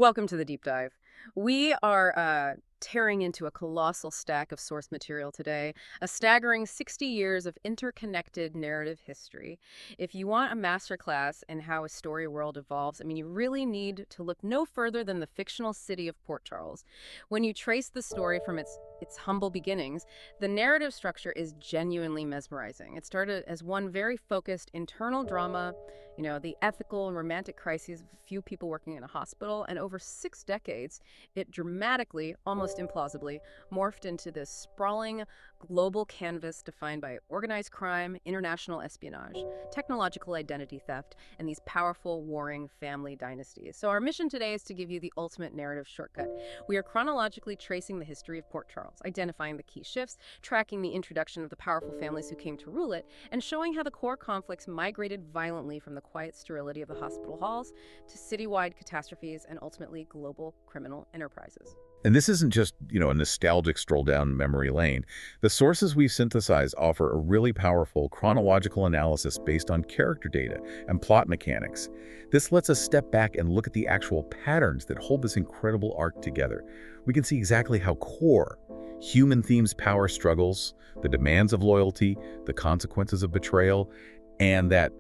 Welcome to the deep dive. We are tearing into a colossal stack of source material today, a staggering 60 years of interconnected narrative history. If you want a masterclass in how a story world evolves, you really need to look no further than the fictional city of Port Charles. When you trace the story from its humble beginnings, the narrative structure is genuinely mesmerizing. It started as one very focused internal drama, the ethical and romantic crises of a few people working in a hospital, and over 6 decades, it dramatically, almost implausibly, morphed into this sprawling global canvas defined by organized crime, international espionage, technological identity theft, and these powerful, warring family dynasties. So our mission today is to give you the ultimate narrative shortcut. We are chronologically tracing the history of Port Charles, identifying the key shifts, tracking the introduction of the powerful families who came to rule it, and showing how the core conflicts migrated violently from the quiet sterility of the hospital halls to citywide catastrophes and ultimately global criminal enterprises. And this isn't just, a nostalgic stroll down memory lane. The sources we've synthesized offer a really powerful chronological analysis based on character data and plot mechanics. This lets us step back and look at the actual patterns that hold this incredible arc together. We can see exactly how core human themes power struggles, the demands of loyalty, the consequences of betrayal, and that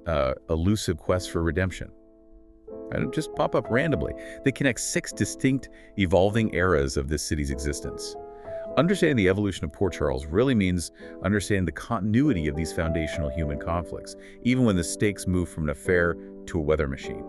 elusive quest for redemption. And just pop up randomly. They connect 6 distinct, evolving eras of this city's existence. Understanding the evolution of Port Charles really means understanding the continuity of these foundational human conflicts, even when the stakes move from an affair to a weather machine.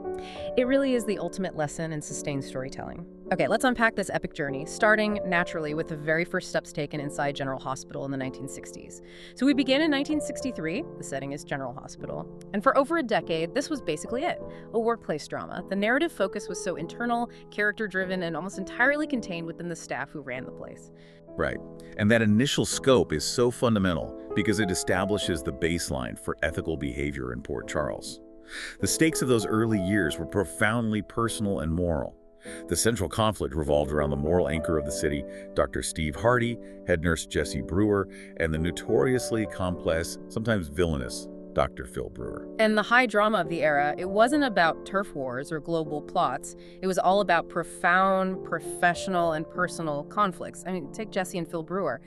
It really is the ultimate lesson in sustained storytelling. Okay, let's unpack this epic journey, starting naturally with the very first steps taken inside General Hospital in the 1960s. So we begin in 1963, the setting is General Hospital, and for over a decade, this was basically it, a workplace drama. The narrative focus was so internal, character-driven, and almost entirely contained within the staff who ran the place. Right. And that initial scope is so fundamental because it establishes the baseline for ethical behavior in Port Charles. The stakes of those early years were profoundly personal and moral. The central conflict revolved around the moral anchor of the city, Dr. Steve Hardy, head nurse Jessie Brewer, and the notoriously complex, sometimes villainous, Dr. Phil Brewer. And the high drama of the era, it wasn't about turf wars or global plots. It was all about profound, professional, and personal conflicts. Take Jesse and Phil Brewer.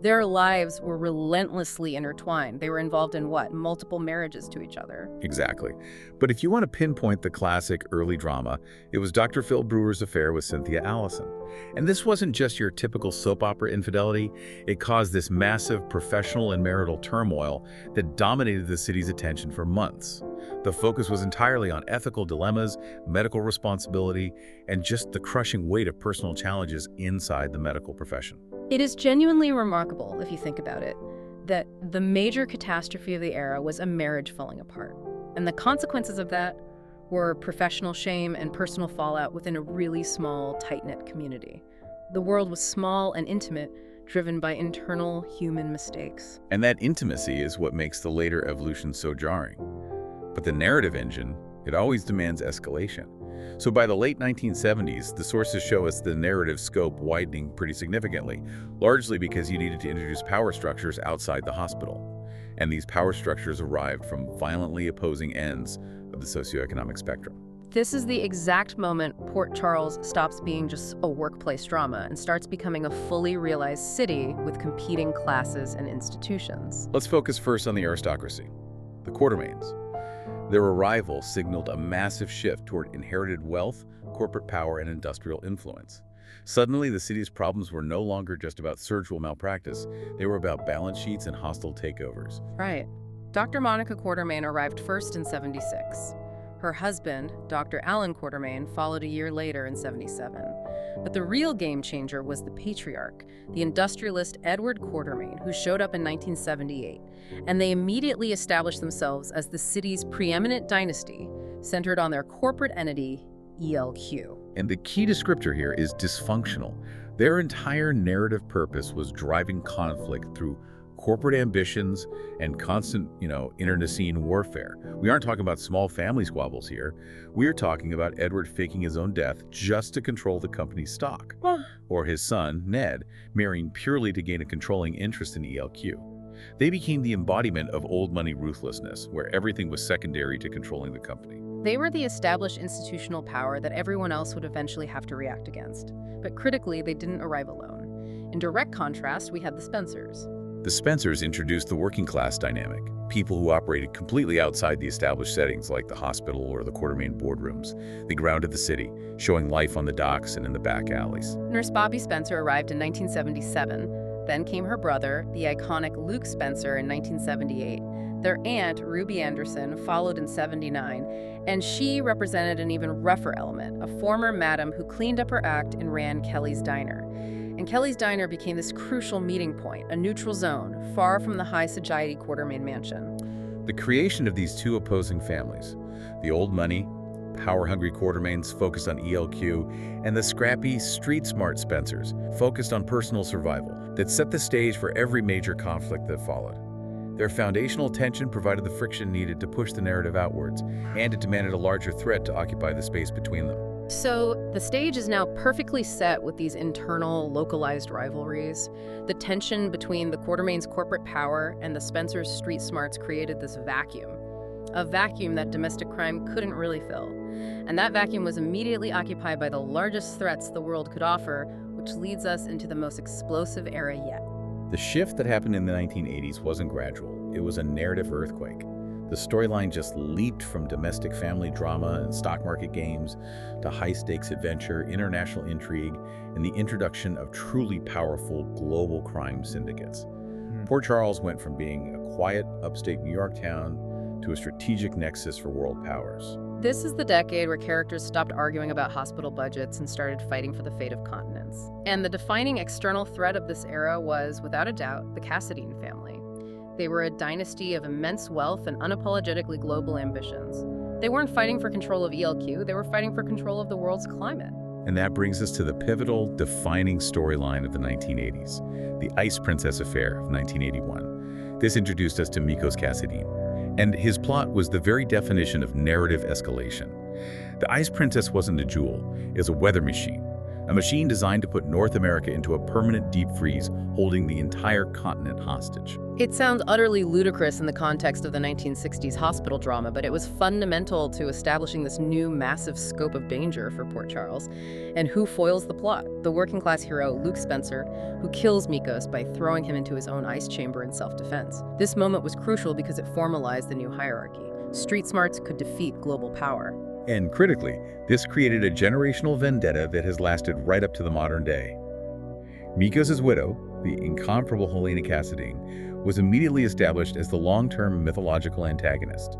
Their lives were relentlessly intertwined. They were involved in what? Multiple marriages to each other. Exactly. But if you want to pinpoint the classic early drama, it was Dr. Phil Brewer's affair with Cynthia Allison. And this wasn't just your typical soap opera infidelity. It caused this massive professional and marital turmoil that dominated the city's attention for months. The focus was entirely on ethical dilemmas, medical responsibility, and just the crushing weight of personal challenges inside the medical profession. It is genuinely remarkable, if you think about it, that the major catastrophe of the era was a marriage falling apart. And the consequences of that were professional shame and personal fallout within a really small, tight-knit community. The world was small and intimate, driven by internal human mistakes. And that intimacy is what makes the later evolution so jarring. But the narrative engine, it always demands escalation. So by the late 1970s, the sources show us the narrative scope widening pretty significantly, largely because you needed to introduce power structures outside the hospital. And these power structures arrived from violently opposing ends of the socioeconomic spectrum. This is the exact moment Port Charles stops being just a workplace drama and starts becoming a fully realized city with competing classes and institutions. Let's focus first on the aristocracy, the Quartermaines. Their arrival signaled a massive shift toward inherited wealth, corporate power, and industrial influence. Suddenly, the city's problems were no longer just about surgical malpractice. They were about balance sheets and hostile takeovers. Right. Dr. Monica Quartermaine arrived first in 76. Her husband, Dr. Alan Quartermaine, followed a year later in 77. But the real game changer was the patriarch, the industrialist Edward Quartermaine, who showed up in 1978. And they immediately established themselves as the city's preeminent dynasty, centered on their corporate entity, ELQ. And the key descriptor here is dysfunctional. Their entire narrative purpose was driving conflict through corporate ambitions and constant, internecine warfare. We aren't talking about small family squabbles here. We're talking about Edward faking his own death just to control the company's stock. Or his son, Ned, marrying purely to gain a controlling interest in ELQ. They became the embodiment of old money ruthlessness, where everything was secondary to controlling the company. They were the established institutional power that everyone else would eventually have to react against. But critically, they didn't arrive alone. In direct contrast, we had the Spencers. The Spencers introduced the working class dynamic, people who operated completely outside the established settings like the hospital or the Quartermaine boardrooms. They grounded the city, showing life on the docks and in the back alleys. Nurse Bobby Spencer arrived in 1977. Then came her brother, the iconic Luke Spencer, in 1978. Their aunt, Ruby Anderson, followed in 79, and she represented an even rougher element, a former madam who cleaned up her act and ran Kelly's Diner. And Kelly's Diner became this crucial meeting point, a neutral zone, far from the high society Quartermaine mansion. The creation of these two opposing families, the old money, power-hungry Quartermaines focused on ELQ, and the scrappy, street-smart Spencers focused on personal survival, that set the stage for every major conflict that followed. Their foundational tension provided the friction needed to push the narrative outwards, and it demanded a larger threat to occupy the space between them. So the stage is now perfectly set with these internal, localized rivalries. The tension between the Quartermaine's corporate power and the Spencers' street smarts created this vacuum. A vacuum that domestic crime couldn't really fill. And that vacuum was immediately occupied by the largest threats the world could offer, which leads us into the most explosive era yet. The shift that happened in the 1980s wasn't gradual, it was a narrative earthquake. The storyline just leaped from domestic family drama and stock market games to high-stakes adventure, international intrigue, and the introduction of truly powerful global crime syndicates. Port Charles went from being a quiet upstate New York town to a strategic nexus for world powers. This is the decade where characters stopped arguing about hospital budgets and started fighting for the fate of continents. And the defining external threat of this era was, without a doubt, the Cassadine family. They were a dynasty of immense wealth and unapologetically global ambitions. They weren't fighting for control of ELQ, they were fighting for control of the world's climate. And that brings us to the pivotal, defining storyline of the 1980s, the Ice Princess Affair of 1981. This introduced us to Mikos Cassadine, and his plot was the very definition of narrative escalation. The Ice Princess wasn't a jewel, it was a weather machine. A machine designed to put North America into a permanent deep freeze, holding the entire continent hostage. It sounds utterly ludicrous in the context of the 1960s hospital drama, but it was fundamental to establishing this new massive scope of danger for Port Charles. And who foils the plot? The working-class hero, Luke Spencer, who kills Mikos by throwing him into his own ice chamber in self-defense. This moment was crucial because it formalized the new hierarchy. Street smarts could defeat global power. And critically, this created a generational vendetta that has lasted right up to the modern day. Mikos' widow, the incomparable Helena Cassadine, was immediately established as the long-term mythological antagonist.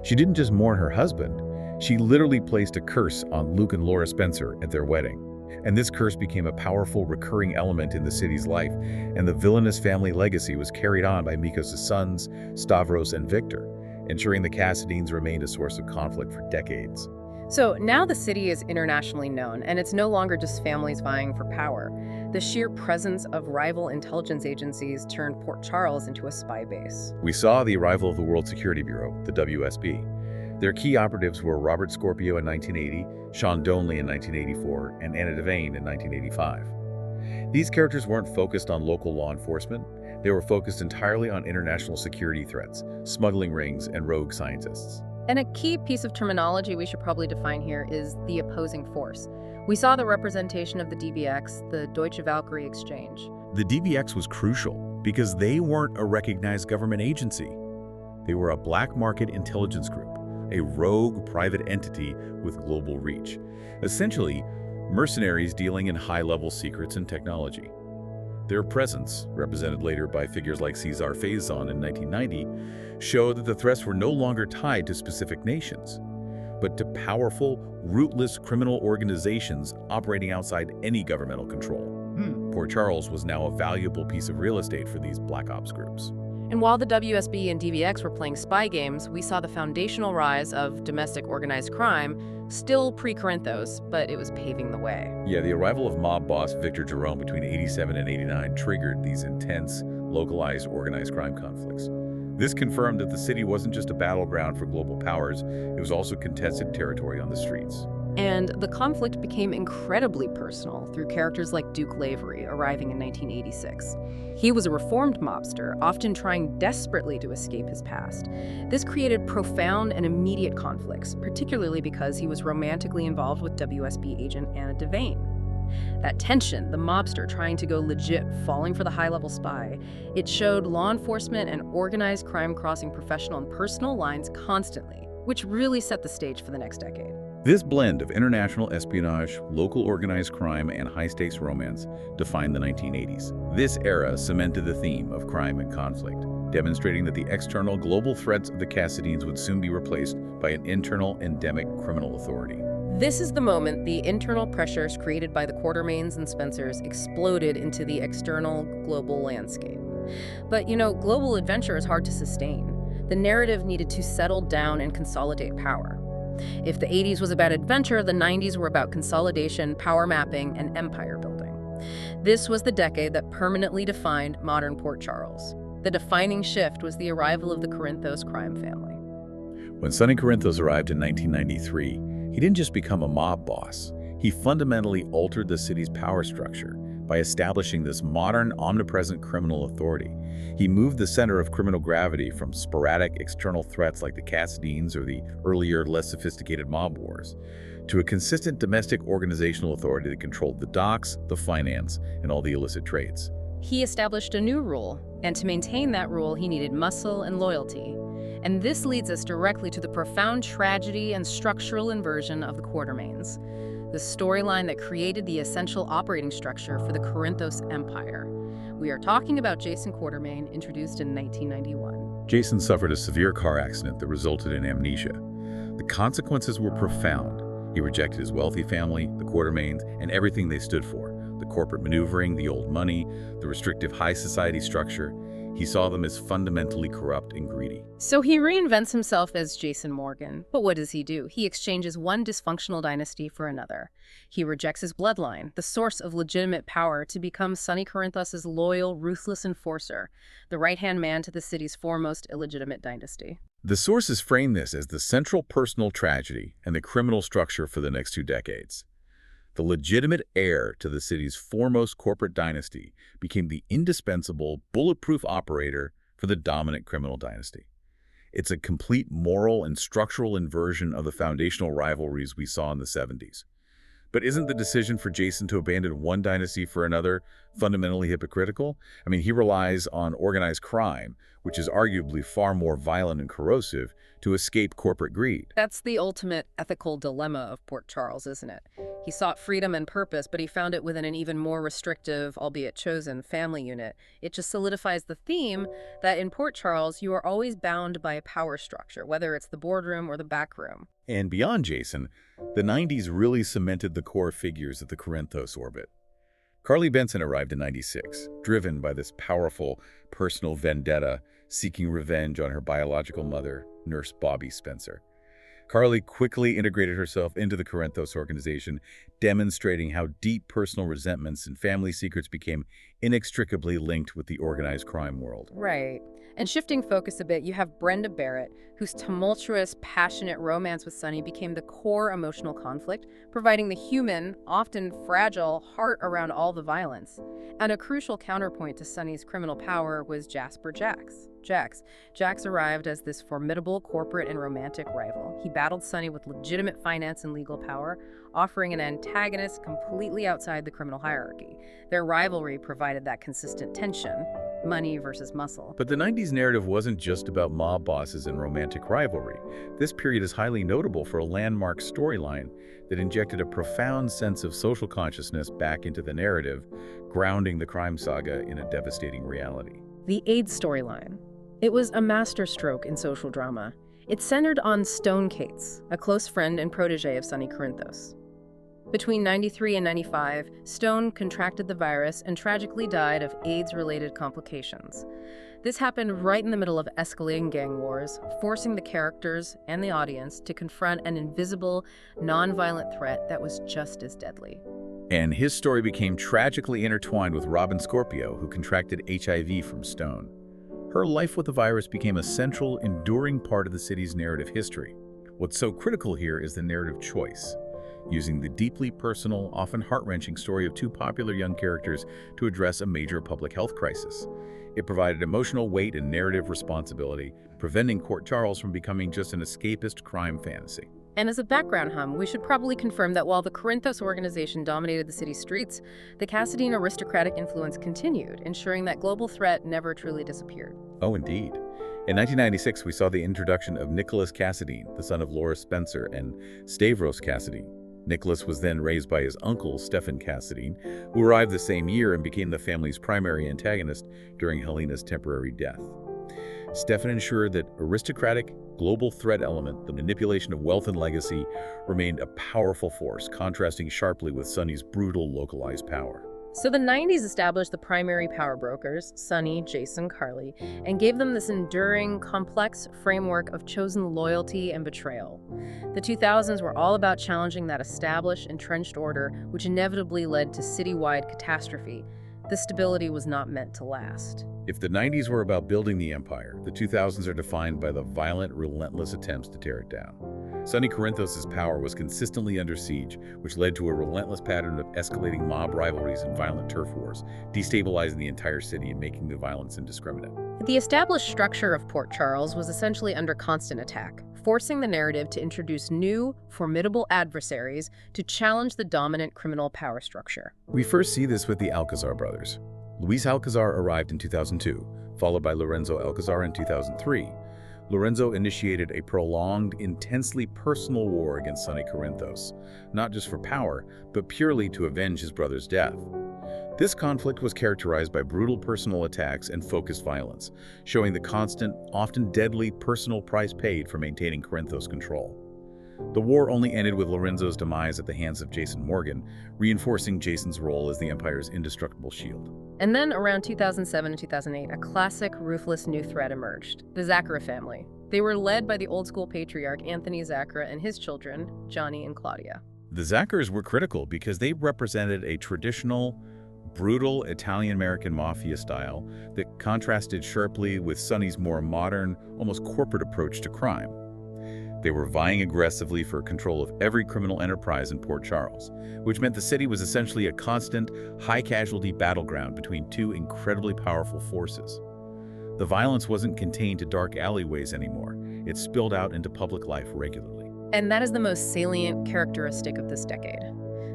She didn't just mourn her husband, she literally placed a curse on Luke and Laura Spencer at their wedding. And this curse became a powerful recurring element in the city's life, and the villainous family legacy was carried on by Mikos' sons, Stavros and Victor, ensuring the Cassadines remained a source of conflict for decades. So now the city is internationally known, and it's no longer just families vying for power. The sheer presence of rival intelligence agencies turned Port Charles into a spy base. We saw the arrival of the World Security Bureau, the WSB. Their key operatives were Robert Scorpio in 1980, Sean Donley in 1984, and Anna Devane in 1985. These characters weren't focused on local law enforcement. They were focused entirely on international security threats, smuggling rings, and rogue scientists. And a key piece of terminology we should probably define here is the opposing force. We saw the representation of the DBX, the Deutsche Valkyrie Exchange. The DBX was crucial because they weren't a recognized government agency. They were a black market intelligence group, a rogue private entity with global reach. Essentially, mercenaries dealing in high-level secrets and technology. Their presence, represented later by figures like Cesar Faison in 1990, showed that the threats were no longer tied to specific nations, but to powerful, rootless criminal organizations operating outside any governmental control. Port Charles was now a valuable piece of real estate for these black ops groups. And while the WSB and DVX were playing spy games, we saw the foundational rise of domestic organized crime, still pre-Corinthos, but it was paving the way. Yeah, the arrival of mob boss Victor Jerome between 87 and 89 triggered these intense, localized organized crime conflicts. This confirmed that the city wasn't just a battleground for global powers, it was also contested territory on the streets. And the conflict became incredibly personal through characters like Duke Lavery arriving in 1986. He was a reformed mobster, often trying desperately to escape his past. This created profound and immediate conflicts, particularly because he was romantically involved with WSB agent Anna Devane. That tension, the mobster trying to go legit, falling for the high-level spy, it showed law enforcement and organized crime crossing professional and personal lines constantly, which really set the stage for the next decade. This blend of international espionage, local organized crime, and high-stakes romance defined the 1980s. This era cemented the theme of crime and conflict, demonstrating that the external global threats of the Cassadines would soon be replaced by an internal endemic criminal authority. This is the moment the internal pressures created by the Quartermaines and Spencers exploded into the external global landscape. But, global adventure is hard to sustain. The narrative needed to settle down and consolidate power. If the 80s was about adventure, the 90s were about consolidation, power mapping, and empire building. This was the decade that permanently defined modern Port Charles. The defining shift was the arrival of the Corinthos crime family. When Sonny Corinthos arrived in 1993, he didn't just become a mob boss. He fundamentally altered the city's power structure by establishing this modern, omnipresent criminal authority. He moved the center of criminal gravity from sporadic external threats like the Cassadines or the earlier, less sophisticated mob wars, to a consistent domestic organizational authority that controlled the docks, the finance, and all the illicit trades. He established a new rule, and to maintain that rule, he needed muscle and loyalty. And this leads us directly to the profound tragedy and structural inversion of the Quartermaines, the storyline that created the essential operating structure for the Corinthos Empire. We are talking about Jason Quartermaine, introduced in 1991. Jason suffered a severe car accident that resulted in amnesia. The consequences were profound. He rejected his wealthy family, the Quartermaines, and everything they stood for: the corporate maneuvering, the old money, the restrictive high society structure. He saw them as fundamentally corrupt and greedy. So he reinvents himself as Jason Morgan. But what does he do? He exchanges one dysfunctional dynasty for another. He rejects his bloodline, the source of legitimate power, to become Sonny Corinthos' loyal, ruthless enforcer, the right-hand man to the city's foremost illegitimate dynasty. The sources frame this as the central personal tragedy and the criminal structure for the next 2 decades. The legitimate heir to the city's foremost corporate dynasty became the indispensable, bulletproof operator for the dominant criminal dynasty. It's a complete moral and structural inversion of the foundational rivalries we saw in the 70s. But isn't the decision for Jason to abandon one dynasty for another fundamentally hypocritical? I mean, he relies on organized crime, which is arguably far more violent and corrosive, to escape corporate greed. That's the ultimate ethical dilemma of Port Charles, isn't it? He sought freedom and purpose, but he found it within an even more restrictive, albeit chosen, family unit. It just solidifies the theme that in Port Charles, you are always bound by a power structure, whether it's the boardroom or the back room. And beyond Jason, the 90s really cemented the core figures of the Corinthos orbit. Carly Benson arrived in '96, driven by this powerful personal vendetta, seeking revenge on her biological mother, Nurse Bobby Spencer. Carly quickly integrated herself into the Corinthos organization, demonstrating how deep personal resentments and family secrets became inextricably linked with the organized crime world. Right. And shifting focus a bit, you have Brenda Barrett, whose tumultuous, passionate romance with Sonny became the core emotional conflict, providing the human, often fragile, heart around all the violence. And a crucial counterpoint to Sonny's criminal power was Jasper Jax. Jax arrived as this formidable corporate and romantic rival. He battled Sonny with legitimate finance and legal power, offering an antagonist completely outside the criminal hierarchy. Their rivalry provided that consistent tension, money versus muscle. But the 90s narrative wasn't just about mob bosses and romantic rivalry. This period is highly notable for a landmark storyline that injected a profound sense of social consciousness back into the narrative, grounding the crime saga in a devastating reality. The AIDS storyline. It was a masterstroke in social drama. It centered on Stone Cates, a close friend and protege of Sonny Corinthos. Between '93 and '95, Stone contracted the virus and tragically died of AIDS-related complications. This happened right in the middle of escalating gang wars, forcing the characters and the audience to confront an invisible, non-violent threat that was just as deadly. And his story became tragically intertwined with Robin Scorpio, who contracted HIV from Stone. Her life with the virus became a central, enduring part of the city's narrative history. What's so critical here is the narrative choice. using the deeply personal, often heart-wrenching story of two popular young characters to address a major public health crisis. It provided emotional weight and narrative responsibility, preventing Port Charles from becoming just an escapist crime fantasy. And as a background we should probably confirm that while the Corinthos organization dominated the city's streets, the Cassadine aristocratic influence continued, ensuring that global threat never truly disappeared. Oh, indeed. In 1996, we saw the introduction of Nicholas Cassadine, the son of Laura Spencer and Stavros Cassadine. Nicholas was then raised by his uncle, Stefan Cassadine, who arrived the same year and became the family's primary antagonist during Helena's temporary death. Stefan ensured that aristocratic, global threat element, the manipulation of wealth and legacy, remained a powerful force, contrasting sharply with Sonny's brutal, localized power. So the 90s established the primary power brokers, Sonny, Jason, Carly, and gave them this enduring, complex framework of chosen loyalty and betrayal. The 2000s were all about challenging that established, entrenched order, which inevitably led to citywide catastrophe. This stability was not meant to last. If the 90s were about building the empire, the 2000s are defined by the violent, relentless attempts to tear it down. Sonny Corinthos' power was consistently under siege, which led to a relentless pattern of escalating mob rivalries and violent turf wars, destabilizing the entire city and making the violence indiscriminate. The established structure of Port Charles was essentially under constant attack, forcing the narrative to introduce new, formidable adversaries to challenge the dominant criminal power structure. We first see this with the Alcazar brothers. Luis Alcazar arrived in 2002, followed by Lorenzo Alcazar in 2003. Lorenzo initiated a prolonged, intensely personal war against Sonny Corinthos, not just for power, but purely to avenge his brother's death. This conflict was characterized by brutal personal attacks and focused violence, showing the constant, often deadly personal price paid for maintaining Corinthos' control. The war only ended with Lorenzo's demise at the hands of Jason Morgan, reinforcing Jason's role as the Empire's indestructible shield. And then, around 2007 and 2008, a classic, ruthless new threat emerged: the Zaccaria family. They were led by the old-school patriarch Anthony Zaccaria and his children, Johnny and Claudia. The Zaccaras were critical because they represented a traditional, brutal Italian-American mafia style that contrasted sharply with Sonny's more modern, almost corporate approach to crime. They were vying aggressively for control of every criminal enterprise in Port Charles, which meant the city was essentially a constant, high-casualty battleground between two incredibly powerful forces. The violence wasn't contained to dark alleyways anymore. It spilled out into public life regularly. And that is the most salient characteristic of this decade.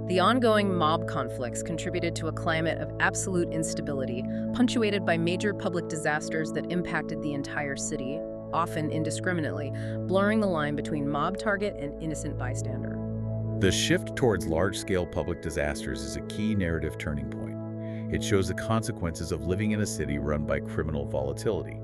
The ongoing mob conflicts contributed to a climate of absolute instability, punctuated by major public disasters that impacted the entire city, often indiscriminately, blurring the line between mob target and innocent bystander. The shift towards large-scale public disasters is a key narrative turning point. It shows the consequences of living in a city run by criminal volatility.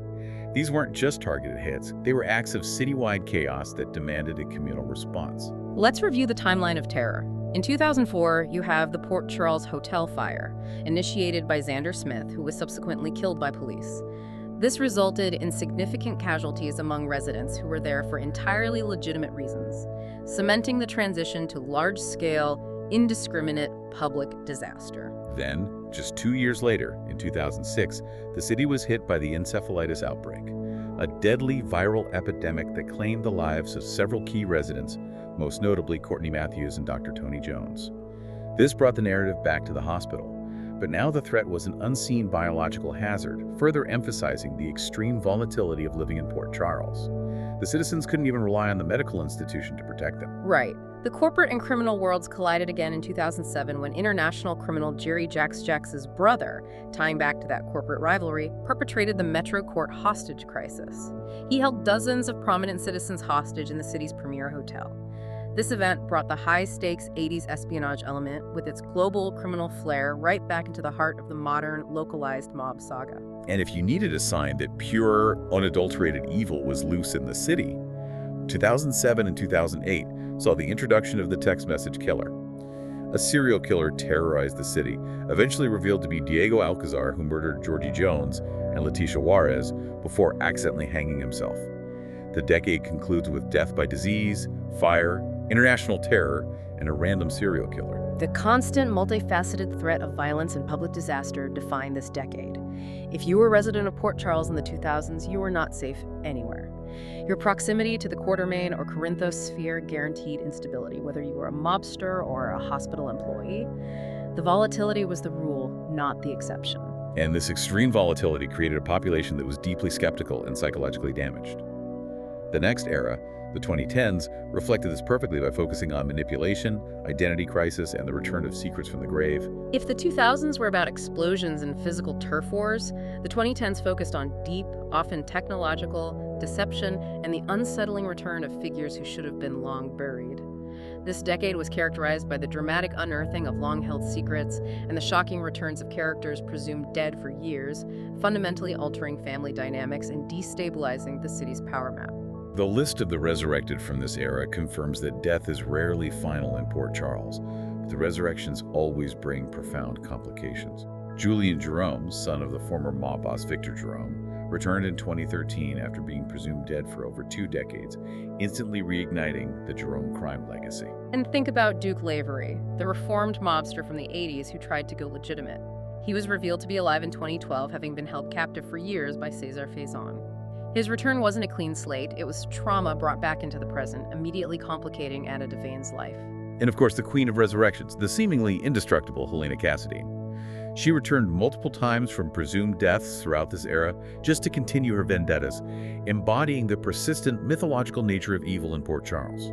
These weren't just targeted hits, they were acts of citywide chaos that demanded a communal response. Let's review the timeline of terror. In 2004, you have the Port Charles Hotel fire, initiated by Xander Smith, who was subsequently killed by police. This resulted in significant casualties among residents who were there for entirely legitimate reasons, cementing the transition to large-scale, indiscriminate public disaster. Then, just 2 years later, in 2006, the city was hit by the encephalitis outbreak, a deadly viral epidemic that claimed the lives of several key residents, most notably Courtney Matthews and Dr. Tony Jones. This brought the narrative back to the hospital, but now the threat was an unseen biological hazard, further emphasizing the extreme volatility of living in Port Charles. The citizens couldn't even rely on the medical institution to protect them. Right. The corporate and criminal worlds collided again in 2007 when international criminal Jerry Jax's brother, tying back to that corporate rivalry, perpetrated the Metro Court hostage crisis. He held dozens of prominent citizens hostage in the city's premier hotel. This event brought the high-stakes 80s espionage element with its global criminal flair right back into the heart of the modern, localized mob saga. And if you needed a sign that pure, unadulterated evil was loose in the city, 2007 and 2008 saw the introduction of the text message killer. A serial killer terrorized the city, eventually revealed to be Diego Alcazar, who murdered Georgie Jones and Leticia Juarez before accidentally hanging himself. The decade concludes with death by disease, fire, international terror, and a random serial killer. The constant, multifaceted threat of violence and public disaster defined this decade. If you were a resident of Port Charles in the 2000s, you were not safe anywhere. Your proximity to the Quartermain or Corinthos sphere guaranteed instability, whether you were a mobster or a hospital employee. The volatility was the rule, not the exception. And this extreme volatility created a population that was deeply skeptical and psychologically damaged. The next era, the 2010s, reflected this perfectly by focusing on manipulation, identity crisis, and the return of secrets from the grave. If the 2000s were about explosions and physical turf wars, the 2010s focused on deep, often technological, deception and the unsettling return of figures who should have been long buried. This decade was characterized by the dramatic unearthing of long-held secrets and the shocking returns of characters presumed dead for years, fundamentally altering family dynamics and destabilizing the city's power map. The list of the resurrected from this era confirms that death is rarely final in Port Charles, but the resurrections always bring profound complications. Julian Jerome, son of the former mob boss Victor Jerome, returned in 2013 after being presumed dead for over 2 decades, instantly reigniting the Jerome crime legacy. And think about Duke Lavery, the reformed mobster from the 80s who tried to go legitimate. He was revealed to be alive in 2012, having been held captive for years by Cesar Faison. His return wasn't a clean slate, it was trauma brought back into the present, immediately complicating Anna Devane's life. And of course, the Queen of Resurrections, the seemingly indestructible Helena Cassadine. She returned multiple times from presumed deaths throughout this era just to continue her vendettas, embodying the persistent mythological nature of evil in Port Charles.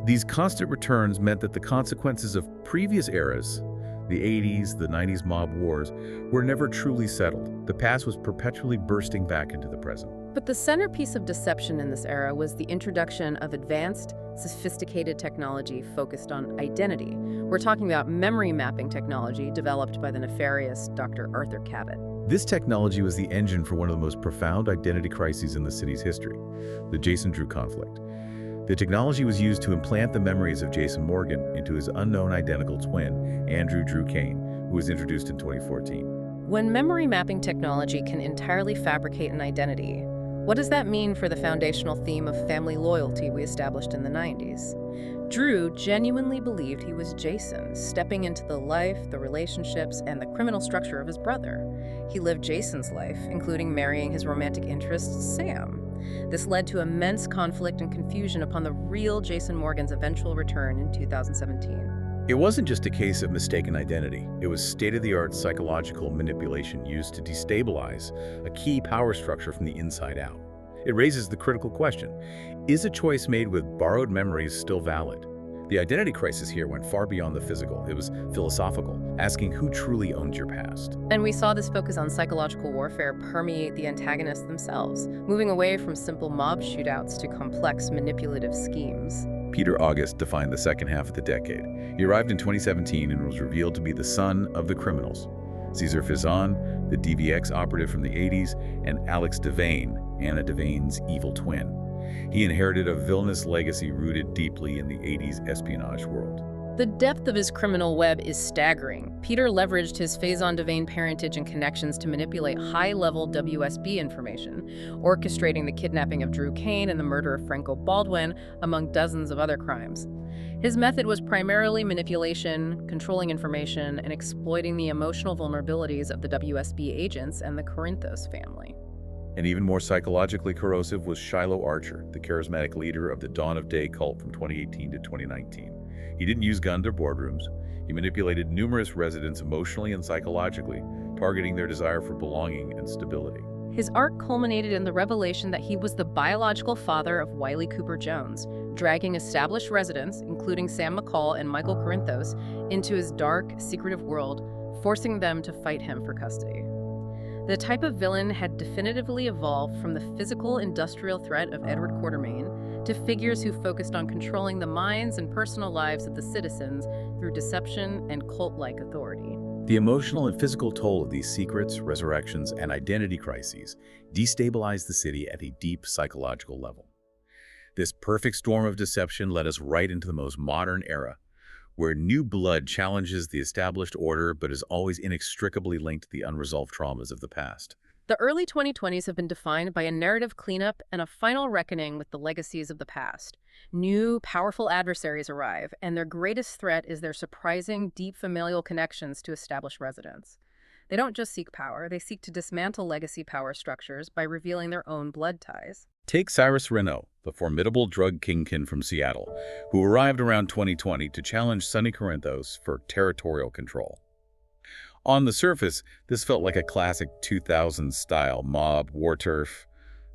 These constant returns meant that the consequences of previous eras, the 80s, the 90s mob wars, were never truly settled. The past was perpetually bursting back into the present. But the centerpiece of deception in this era was the introduction of advanced, sophisticated technology focused on identity. We're talking about memory mapping technology developed by the nefarious Dr. Arthur Cabot. This technology was the engine for one of the most profound identity crises in the city's history, the Jason-Drew conflict. The technology was used to implant the memories of Jason Morgan into his unknown identical twin, Andrew Drew Kane, who was introduced in 2014. When memory mapping technology can entirely fabricate an identity, what does that mean for the foundational theme of family loyalty we established in the 90s? Drew genuinely believed he was Jason, stepping into the life, the relationships, and the criminal structure of his brother. He lived Jason's life, including marrying his romantic interest, Sam. This led to immense conflict and confusion upon the real Jason Morgan's eventual return in 2017. It wasn't just a case of mistaken identity. It was state-of-the-art psychological manipulation used to destabilize a key power structure from the inside out. It raises the critical question, is a choice made with borrowed memories still valid? The identity crisis here went far beyond the physical. It was philosophical, asking who truly owns your past. And we saw this focus on psychological warfare permeate the antagonists themselves, moving away from simple mob shootouts to complex manipulative schemes. Peter August defined the second half of the decade. He arrived in 2017 and was revealed to be the son of the criminals. Cesar Faison, the DVX operative from the 80s, and Alex Devane, Anna Devane's evil twin. He inherited a villainous legacy rooted deeply in the 80s espionage world. The depth of his criminal web is staggering. Peter leveraged his Faison-Devane parentage and connections to manipulate high-level WSB information, orchestrating the kidnapping of Drew Kane and the murder of Franco Baldwin, among dozens of other crimes. His method was primarily manipulation, controlling information, and exploiting the emotional vulnerabilities of the WSB agents and the Corinthos family. And even more psychologically corrosive was Shiloh Archer, the charismatic leader of the Dawn of Day cult from 2018 to 2019. He didn't use guns or boardrooms. He manipulated numerous residents emotionally and psychologically, targeting their desire for belonging and stability. His arc culminated in the revelation that he was the biological father of Wiley Cooper Jones, dragging established residents, including Sam McCall and Michael Corinthos, into his dark, secretive world, forcing them to fight him for custody. The type of villain had definitively evolved from the physical industrial threat of Edward Quartermain to figures who focused on controlling the minds and personal lives of the citizens through deception and cult-like authority. The emotional and physical toll of these secrets, resurrections, and identity crises destabilized the city at a deep psychological level. This perfect storm of deception led us right into the most modern era, where new blood challenges the established order but is always inextricably linked to the unresolved traumas of the past. The early 2020s have been defined by a narrative cleanup and a final reckoning with the legacies of the past. New, powerful adversaries arrive, and their greatest threat is their surprising, deep familial connections to established residents. They don't just seek power, they seek to dismantle legacy power structures by revealing their own blood ties. Take Cyrus Renault, the formidable drug kingpin from Seattle, who arrived around 2020 to challenge Sonny Corinthos for territorial control. On the surface, this felt like a classic 2000s-style mob, war turf,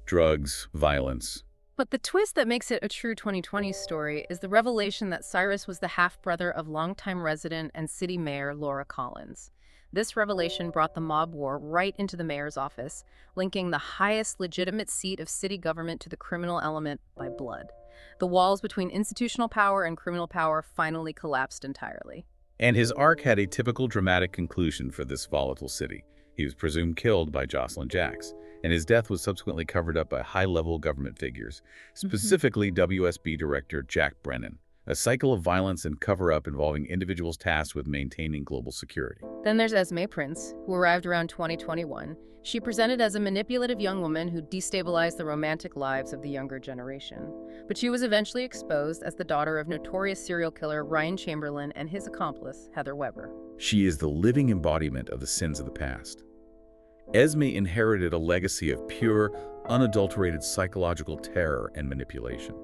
drugs, violence. But the twist that makes it a true 2020 story is the revelation that Cyrus was the half-brother of longtime resident and city mayor Laura Collins. This revelation brought the mob war right into the mayor's office, linking the highest legitimate seat of city government to the criminal element by blood. The walls between institutional power and criminal power finally collapsed entirely. And his arc had a typical dramatic conclusion for this volatile city. He was presumed killed by Jocelyn Jacks, and his death was subsequently covered up by high-level government figures, specifically WSB Director Jack Brennan. A cycle of violence and cover-up involving individuals tasked with maintaining global security. Then there's Esme Prince, who arrived around 2021. She presented as a manipulative young woman who destabilized the romantic lives of the younger generation. But she was eventually exposed as the daughter of notorious serial killer Ryan Chamberlain and his accomplice, Heather Weber. She is the living embodiment of the sins of the past. Esme inherited a legacy of pure, unadulterated psychological terror and manipulation.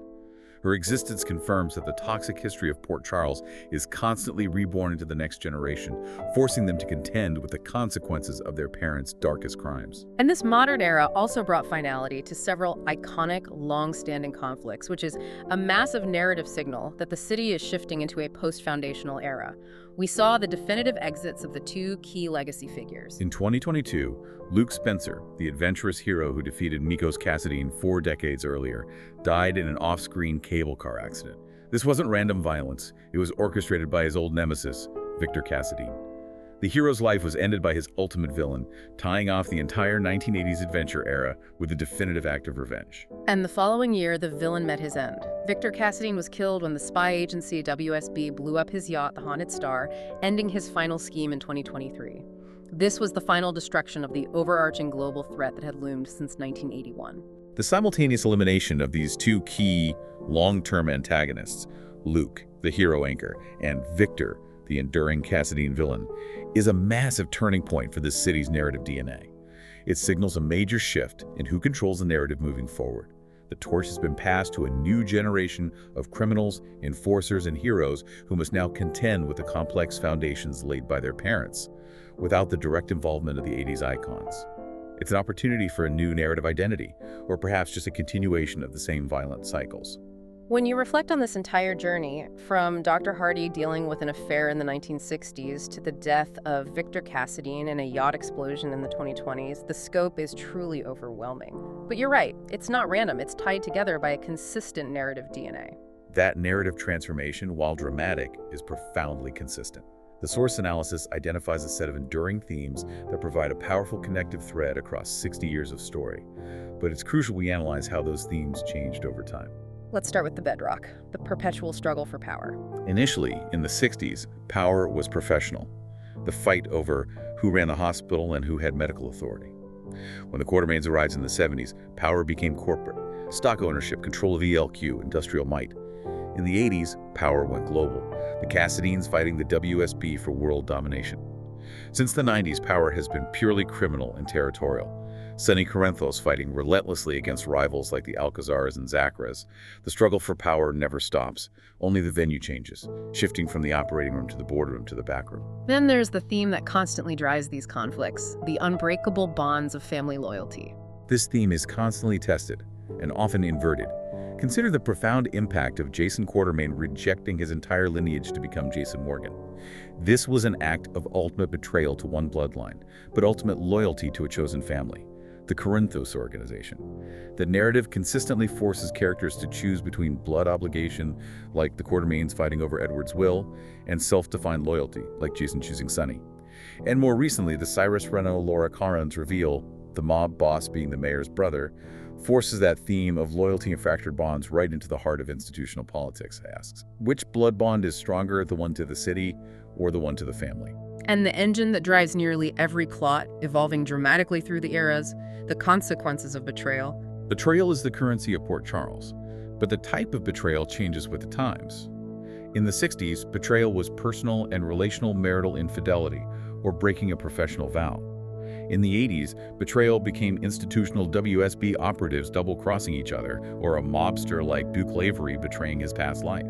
Her existence confirms that the toxic history of Port Charles is constantly reborn into the next generation, forcing them to contend with the consequences of their parents' darkest crimes. And this modern era also brought finality to several iconic, long-standing conflicts, which is a massive narrative signal that the city is shifting into a post-foundational era. We saw the definitive exits of the two key legacy figures. In 2022, Luke Spencer, the adventurous hero who defeated Mikos Cassadine 4 decades earlier, died in an off-screen cable car accident. This wasn't random violence. It was orchestrated by his old nemesis, Victor Cassadine. The hero's life was ended by his ultimate villain, tying off the entire 1980s adventure era with a definitive act of revenge. And the following year, the villain met his end. Victor Cassadine was killed when the spy agency WSB blew up his yacht, the Haunted Star, ending his final scheme in 2023. This was the final destruction of the overarching global threat that had loomed since 1981. The simultaneous elimination of these two key, long-term antagonists, Luke, the hero anchor, and Victor, the enduring Cassadine villain, is a massive turning point for this city's narrative DNA. It signals a major shift in who controls the narrative moving forward. The torch has been passed to a new generation of criminals, enforcers, and heroes who must now contend with the complex foundations laid by their parents, without the direct involvement of the 80s icons. It's an opportunity for a new narrative identity, or perhaps just a continuation of the same violent cycles. When you reflect on this entire journey, from Dr. Hardy dealing with an affair in the 1960s to the death of Victor Cassadine in a yacht explosion in the 2020s, the scope is truly overwhelming. But you're right, it's not random, it's tied together by a consistent narrative DNA. That narrative transformation, while dramatic, is profoundly consistent. The source analysis identifies a set of enduring themes that provide a powerful connective thread across 60 years of story. But it's crucial we analyze how those themes changed over time. Let's start with the bedrock, the perpetual struggle for power. Initially, in the 60s, power was professional. The fight over who ran the hospital and who had medical authority. When the Quartermaines arrived in the 70s, power became corporate. Stock ownership, control of ELQ, industrial might. In the 80s, power went global. The Cassadines fighting the WSB for world domination. Since the 90s, power has been purely criminal and territorial. Sonny Corinthos fighting relentlessly against rivals like the Alcazars and Zacras. The struggle for power never stops. Only the venue changes, shifting from the operating room to the boardroom to the back room. Then there's the theme that constantly drives these conflicts, the unbreakable bonds of family loyalty. This theme is constantly tested and often inverted. Consider the profound impact of Jason Quartermaine rejecting his entire lineage to become Jason Morgan. This was an act of ultimate betrayal to one bloodline, but ultimate loyalty to a chosen family. The Corinthos organization. The narrative consistently forces characters to choose between blood obligation, like the Quartermaines fighting over Edward's will, and self-defined loyalty, like Jason choosing Sonny. And more recently, the Cyrus Renault-Laura Collins reveal, the mob boss being the mayor's brother, forces that theme of loyalty and fractured bonds right into the heart of institutional politics, asks. Which blood bond is stronger, the one to the city or the one to the family? And the engine that drives nearly every plot, evolving dramatically through the eras, the consequences of betrayal. Betrayal is the currency of Port Charles, but the type of betrayal changes with the times. In the 60s, betrayal was personal and relational marital infidelity or breaking a professional vow. In the 80s, betrayal became institutional WSB operatives double-crossing each other, or a mobster like Duke Lavery betraying his past life.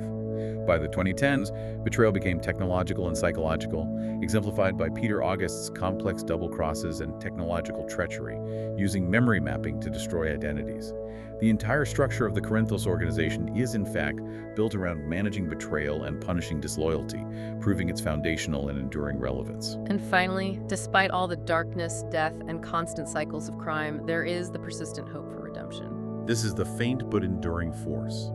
By the 2010s, betrayal became technological and psychological, exemplified by Peter August's complex double crosses and technological treachery, using memory mapping to destroy identities. The entire structure of the Corinthos organization is, in fact, built around managing betrayal and punishing disloyalty, proving its foundational and enduring relevance. And finally, despite all the darkness, death, and constant cycles of crime, there is the persistent hope for redemption. This is the faint but enduring force.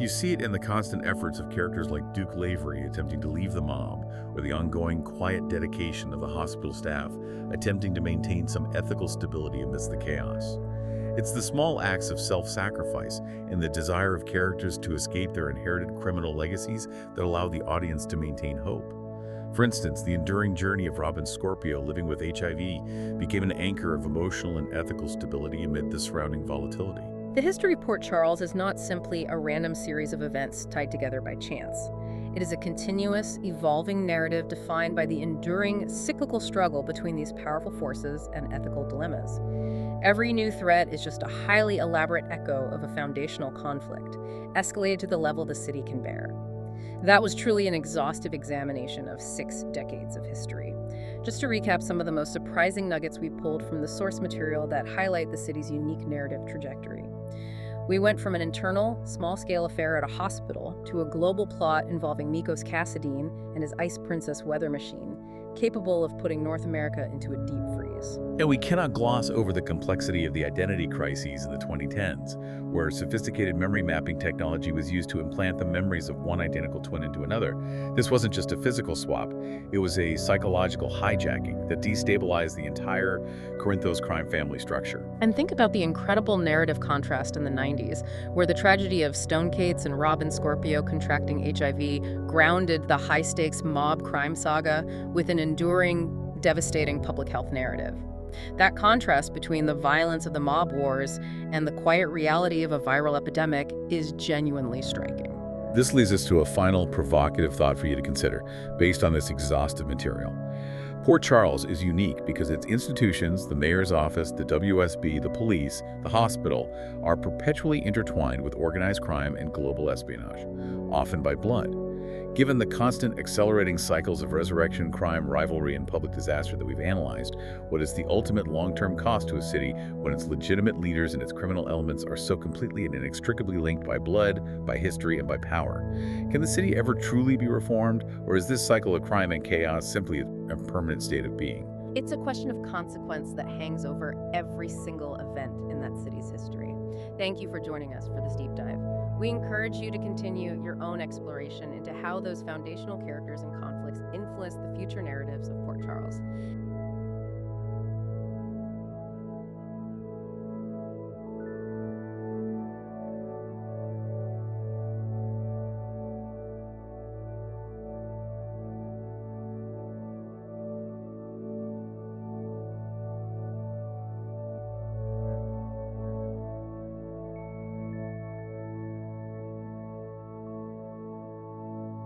You see it in the constant efforts of characters like Duke Lavery attempting to leave the mob, or the ongoing quiet dedication of the hospital staff attempting to maintain some ethical stability amidst the chaos. It's the small acts of self-sacrifice and the desire of characters to escape their inherited criminal legacies that allow the audience to maintain hope. For instance, the enduring journey of Robin Scorpio living with HIV became an anchor of emotional and ethical stability amid the surrounding volatility. The history of Port Charles is not simply a random series of events tied together by chance. It is a continuous, evolving narrative defined by the enduring, cyclical struggle between these powerful forces and ethical dilemmas. Every new threat is just a highly elaborate echo of a foundational conflict, escalated to the level the city can bear. That was truly an exhaustive examination of 6 decades of history. Just to recap some of the most surprising nuggets we pulled from the source material that highlight the city's unique narrative trajectory. We went from an internal, small-scale affair at a hospital to a global plot involving Mikos Kassadine and his Ice Princess weather machine, capable of putting North America into a deep freeze. And we cannot gloss over the complexity of the identity crises in the 2010s, where sophisticated memory mapping technology was used to implant the memories of one identical twin into another. This wasn't just a physical swap, it was a psychological hijacking that destabilized the entire Corinthos crime family structure. And think about the incredible narrative contrast in the 90s, where the tragedy of Stone Cates and Robin Scorpio contracting HIV grounded the high-stakes mob crime saga with an enduring, devastating public health narrative. That contrast between the violence of the mob wars and the quiet reality of a viral epidemic is genuinely striking. This leads us to a final provocative thought for you to consider, based on this exhaustive material. Port Charles is unique because its institutions, the mayor's office, the WSB, the police, the hospital, are perpetually intertwined with organized crime and global espionage, often by blood. Given the constant accelerating cycles of resurrection, crime, rivalry, and public disaster that we've analyzed, what is the ultimate long-term cost to a city when its legitimate leaders and its criminal elements are so completely and inextricably linked by blood, by history, and by power? Can the city ever truly be reformed, or is this cycle of crime and chaos simply a permanent state of being? It's a question of consequence that hangs over every single event in that city's history. Thank you for joining us for this deep dive. We encourage you to continue your own exploration into how those foundational characters and conflicts influence the future narratives of Port Charles.